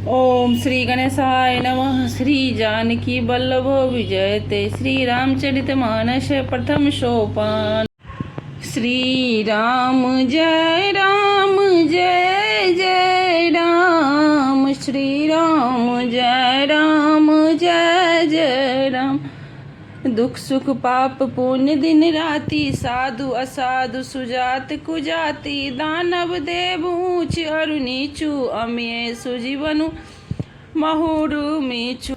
ओम श्री गणेशाय नमः। श्री जानकी वल्लभो विजयते। श्री रामचरितमानस प्रथम सोपान। श्री राम जय जय राम। श्री राम जय राम। दुख सुख पाप पुण्य दिन राति, साधु असाधु सुजात कुजाति, दानव देव ऊंच अरु नीचु, अमेय सुजीवनु महुरु मीचु।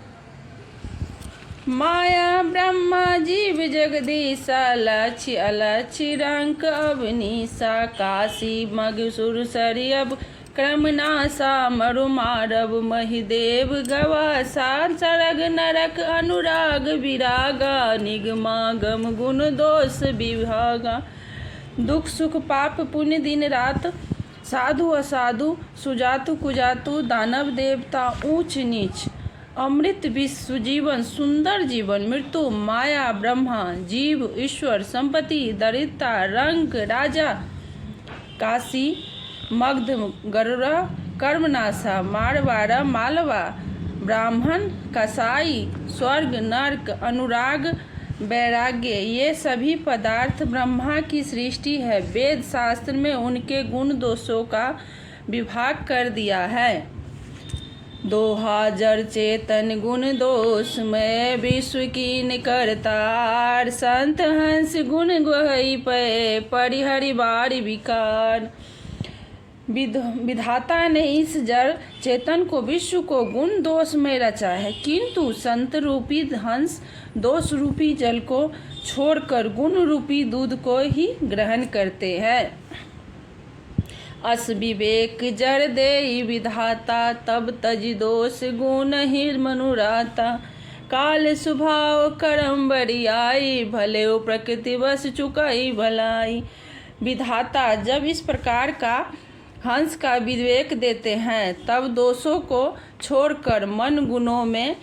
माया ब्रह्मा जीव जगदीशा, लक्ष्य अलक्ष्य रंक अवनीसा, काशी मग सुर सरियब क्रमनासा, मरु मारव महिदेव गवासा, सरग नरक अनुराग विरागा, निगमागम गुण दोष विभागा। दुख सुख पाप पुण्य दिन रात, साधु असाधु सुजातु कुजातु, दानव देवता ऊंच नीच, अमृत विष सुजीवन सुंदर जीवन, मृत्यु माया ब्रह्मा जीव ईश्वर, संपत्ति दरिद्रता रंक राजा, काशी मग्ध गरुड़ा, कर्मनाशा मारवाड़ा मालवा, ब्राह्मण कसाई, स्वर्ग नरक अनुराग वैराग्य, ये सभी पदार्थ ब्रह्मा की सृष्टि है। वेद शास्त्र में उनके गुण दोषों का विभाग कर दिया है। 2000 चेतन गुण दोष में विश्व कीन करतार, संत हंस गुण गोहई पे परिहरि बार विकार। विधाता ने इस जड़ चेतन को विश्व को गुण दोष में रचा है, किंतु संत रूपी हंस दोष रूपी जल को छोड़कर गुण रूपी दूध को ही ग्रहण करते हैं। अस विवेक जड़ दे विधाता, तब तज दोष गुण ही मनुराता। काल स्वभाव करम बरियाई, भले ओ प्रकृति बस चुकाई भलाई। विधाता जब इस प्रकार का हंस का विवेक देते हैं, तब दोषों को छोड़कर मन गुणों में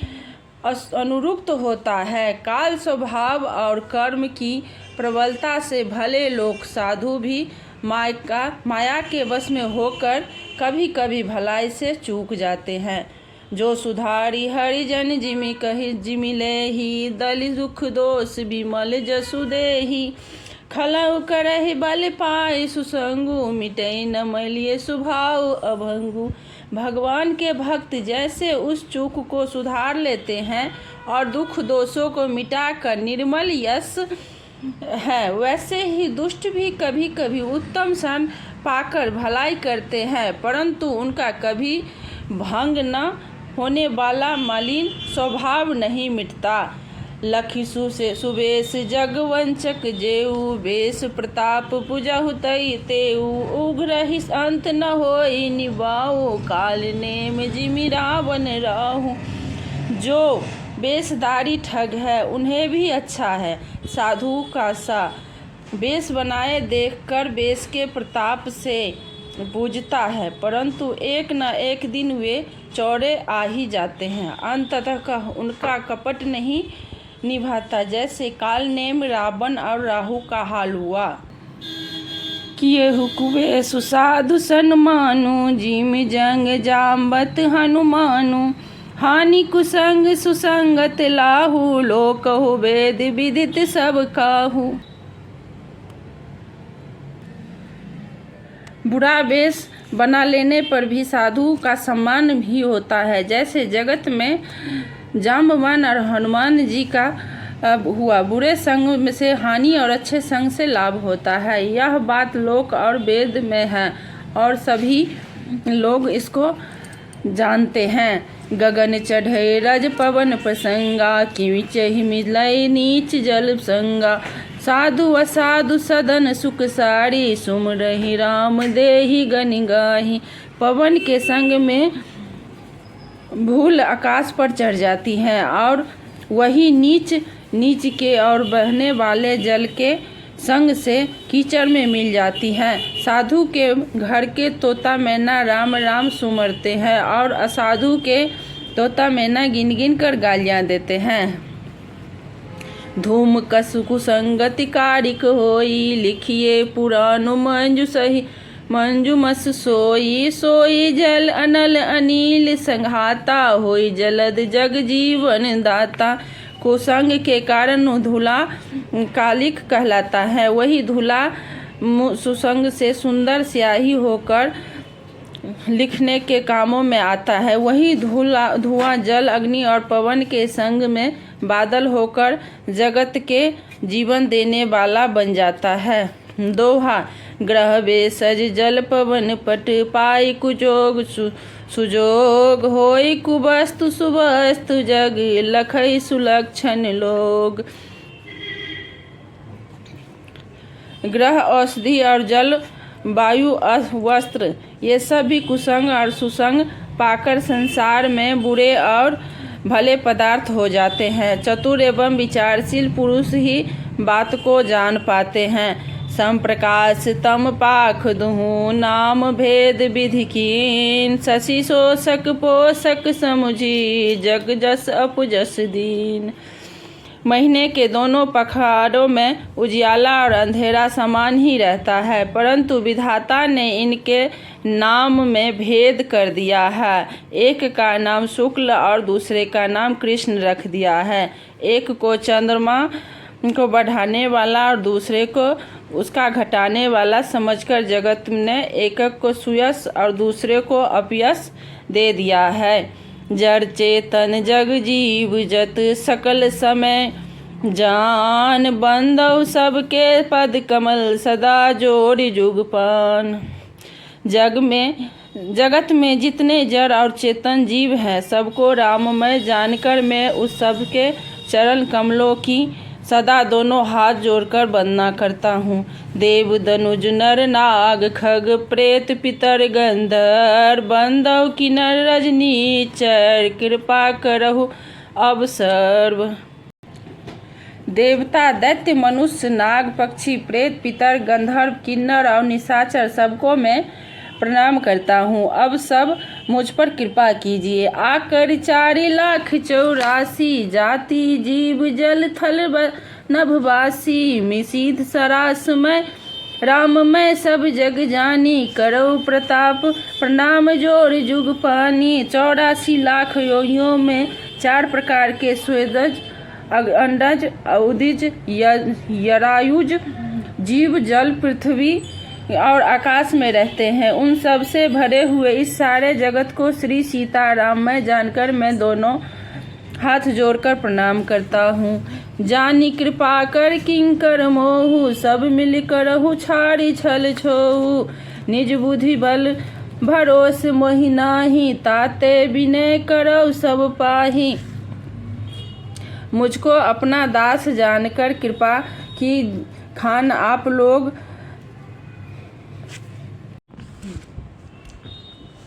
अनुरुक्त होता है। काल स्वभाव और कर्म की प्रबलता से भले लोग साधु भी माया के वश में होकर कभी कभी भलाई से चूक जाते हैं। जो सुधारी हरिजन जिमि कहि जिमिले ही, दलि दुख दोष विमल जसु देहि। खलउ करहि बल पाई सुसंगु, मिटई न मलिए स्वभाव अभंगु। भगवान के भक्त जैसे उस चूक को सुधार लेते हैं और दुख दोषों को मिटाकर निर्मल यश है, वैसे ही दुष्ट भी कभी कभी उत्तम सन पाकर भलाई करते हैं, परंतु उनका कभी भंग न होने वाला मलिन स्वभाव नहीं मिटता। लखी सुबेश जगवंचक जेऊ, बेश प्रताप पूजहु तई तेऊ। उग्रहि अंत न होई निभाऊ, काल नेम जिमि रावण राहु। जो बेशधारी ठग है उन्हें भी अच्छा है, साधु का सा बेश बनाए देखकर बेश के प्रताप से पूजता है, परंतु एक न एक दिन वे चौड़े आ ही जाते हैं। अंततः उनका कपट नहीं निभाता, जैसे काल नेम रावण और राहु का हाल हुआ। किए हुकुबे सुसाधु सन्मानु, जिम जंग जाम्बत हनुमानु। हानि कुसंग सुसंगत लाहु, लोक हो वेद विदित सब काहू। बुरा वेश बना लेने पर भी साधु का सम्मान भी होता है, जैसे जगत में जाम्बवान और हनुमान जी का हुआ। बुरे संग से हानि और अच्छे संग से लाभ होता है, यह बात लोक और वेद में है और सभी लोग इसको जानते हैं। गगन चढ़े रज पवन प्रसंगा, किंचहि मिलय नीच जल संगा। साधु असाधु सदन सुख सारी, सुमरहि राम देहि गनि गाहि। पवन के संग में भूल आकाश पर चढ़ जाती है और वही नीच के और बहने वाले जल के संग से कीचड़ में मिल जाती हैं। साधु के घर के तोता मैना राम राम सुमरते हैं और असाधु के तोता मैना गिन गिन कर गालियां देते हैं। धूम कसु कुसंगति कारिक होई, लिखिए पुराण मंजु सही मंजुमस सोई सोई जल अनल अनिल संघाता होई जलद जग जीवन दाता। कुसंग के कारण धूला कालिक कहलाता है। वही धूला सुसंग से सुंदर स्याही होकर लिखने के कामों में आता है। वही धुआं जल अग्नि और पवन के संग में बादल होकर जगत के जीवन देने वाला बन जाता है। दोहा ग्रह बेसज जल पवन पट पाई कुजोग सुजोग होई कुबस्तु सुबस्तु जग लखई सुलक्षण लोग। ग्रह औषधि और जल वायु वस्त्र ये सभी कुसंग और सुसंग पाकर संसार में बुरे और भले पदार्थ हो जाते हैं। चतुर एवं विचारशील पुरुष ही बात को जान पाते हैं। सम प्रकाश तम पाख दुहु नाम भेद विधि कीन शशि शोषक पोषक समुझी जग जस अपुजस दीन। महीने के दोनों पखवाड़ों में उजियाला और अंधेरा समान ही रहता है, परंतु विधाता ने इनके नाम में भेद कर दिया है। एक का नाम शुक्ल और दूसरे का नाम कृष्ण रख दिया है। एक को चंद्रमा को बढ़ाने वाला और दूसरे को उसका घटाने वाला समझकर जगत ने एकक को सुयश और दूसरे को अपयश दे दिया है। जड़ चेतन जग जीव जत सकल समय जान बंदौ सबके पद कमल सदा जोड़ जुगपान। जगत में जितने जड़ और चेतन जीव हैं सबको राममय जानकर मैं उस सब के चरण कमलों की सदा दोनों हाथ जोड़कर वंदना करता हूँ। देव दनुज नर नाग खग प्रेत पितर गंधर्व बंदौ किन्नर रजनी चर कृपा करहु अब सर्व। देवता दैत्य मनुष्य नाग पक्षी प्रेत पितर गंधर्व किन्नर और निशाचर सबको मैं प्रणाम करता हूँ। अब सब मुझ पर कृपा कीजिए। आकर 4,84,00,000 जाति जीव जल थल नभवासी मिसिध सरास में राम मैं सब जग जानी करो प्रताप प्रणाम जोर जुग पानी। 84 लाख योनियों में 4 प्रकार के स्वेदज अंडज औदिज यरायुज जीव जल पृथ्वी और आकाश में रहते हैं। उन सब से भरे हुए इस सारे जगत को श्री सीताराम मैं जानकर मैं दोनों हाथ जोड़कर प्रणाम करता हूँ। जानी कृपा कर किंकर मोहु सब मिल करहु छाड़ी छल छोहु निज बुद्धि बल भरोस मोहि नाही ताते विनय करौ सब पाही। मुझको अपना दास जानकर कृपा की खान आप लोग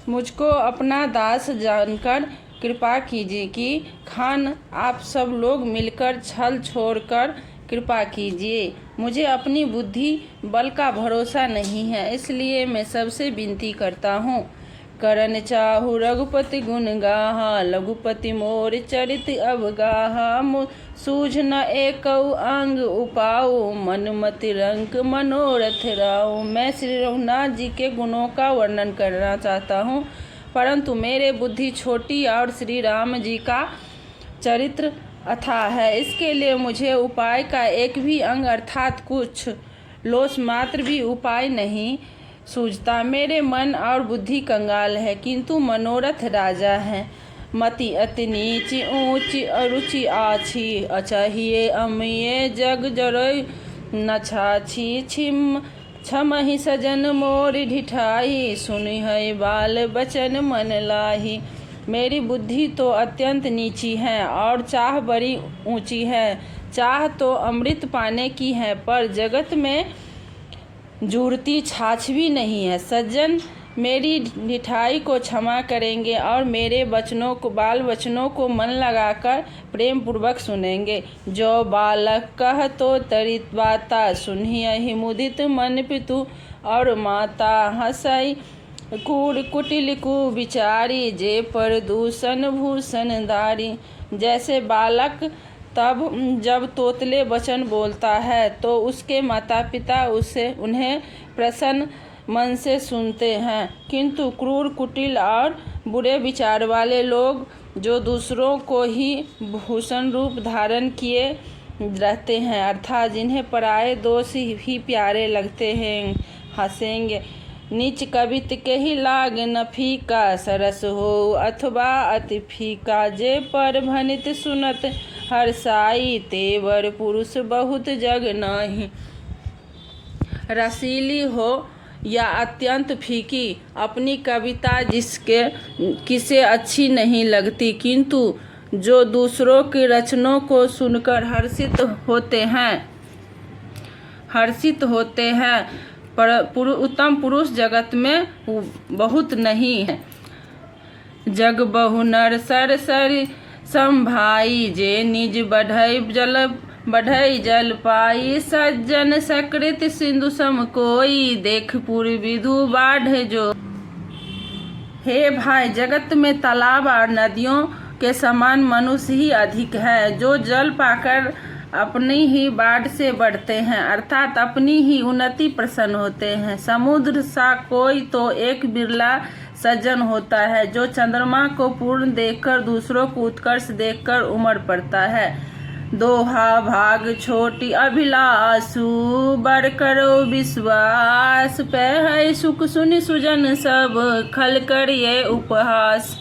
मुझको अपना दास जानकर कृपा कीजिए कि खान आप सब लोग मिलकर छल छोड़कर कृपा कीजिए। मुझे अपनी बुद्धि बल का भरोसा नहीं है, इसलिए मैं सबसे विनती करता हूँ। करन चाहु रघुपति गुण गाहा लघुपति मोर चरित अवगाहा सूझ न एकौ अंग उपाऊ मन मति रंक मनोरथ राऊ। मैं श्री रघुनाथ जी के गुणों का वर्णन करना चाहता हूँ, परंतु मेरे बुद्धि छोटी और श्री राम जी का चरित्र अथाह है। इसके लिए मुझे उपाय का एक भी अंग अर्थात कुछ लोस मात्र भी उपाय नहीं सूझता। मेरे मन और बुद्धि कंगाल है, किंतु मनोरथ राजा है। मति अति नीच ऊंच अरुचि आछी अचहिए अमिये जग जरय न छाछी छिम छमहि सजन मोर ढिठाई सुनि है बाल बचन मन लाही। मेरी बुद्धि तो अत्यंत नीची है और चाह बड़ी ऊंची है। चाह तो अमृत पाने की है, पर जगत में जुड़ती छाछ भी नहीं है। सज्जन मेरी ढिठाई को क्षमा करेंगे और मेरे वचनों को बाल वचनों को मन लगाकर प्रेम पूर्वक सुनेंगे। जो बालक कह तो तरित बाता सुनिहि मुदित मन पितु और माता हंसई कूड़ कुटिल कु विचारी जे पर दूषण भूषण धारी। जैसे बालक तब जब तोतले वचन बोलता है तो उसके माता पिता उन्हें प्रसन्न मन से सुनते हैं, किंतु क्रूर, कुटिल और बुरे विचार वाले लोग जो दूसरों को ही भूषण रूप धारण किए रहते हैं, अर्थात जिन्हें पराये दोष ही प्यारे लगते हैं, हंसेंगे। नीच कवित के ही लाग न फीका, सरस हो अथवा अति फीका। जे पर भनित सुनत हर्षाई, तेवर पुरुष बहुत जग नाही। रसीली हो या अत्यंत फीकी, अपनी कविता किसे अच्छी नहीं लगती, किंतु जो दूसरों की रचनाओं को सुनकर हर्षित होते हैं, पर उत्तम पुरुष जगत में बहुत नहीं है। जग बहु नर सर संभाई, जे निज बढ़ई जल पाई। सज्जन सकृत सिंधु सम कोई, देख पूर्व विधु बाढ़ जो। हे भाई, जगत में तालाब और नदियों के समान मनुष्य ही अधिक है, जो जल पाकर अपनी ही बाढ़ से बढ़ते हैं, अर्थात अपनी ही उन्नति प्रसन्न होते हैं। समुद्र सा कोई तो एक बिरला सज्जन होता है, जो चंद्रमा को पूर्ण देखकर दूसरों को उत्कर्ष देखकर उमड़ पड़ता है। दोहा भाग छोटी अभिलाषु, बड़ करो विश्वास। पै है सुख सुनि सुजन सब, खल करिए उपहास।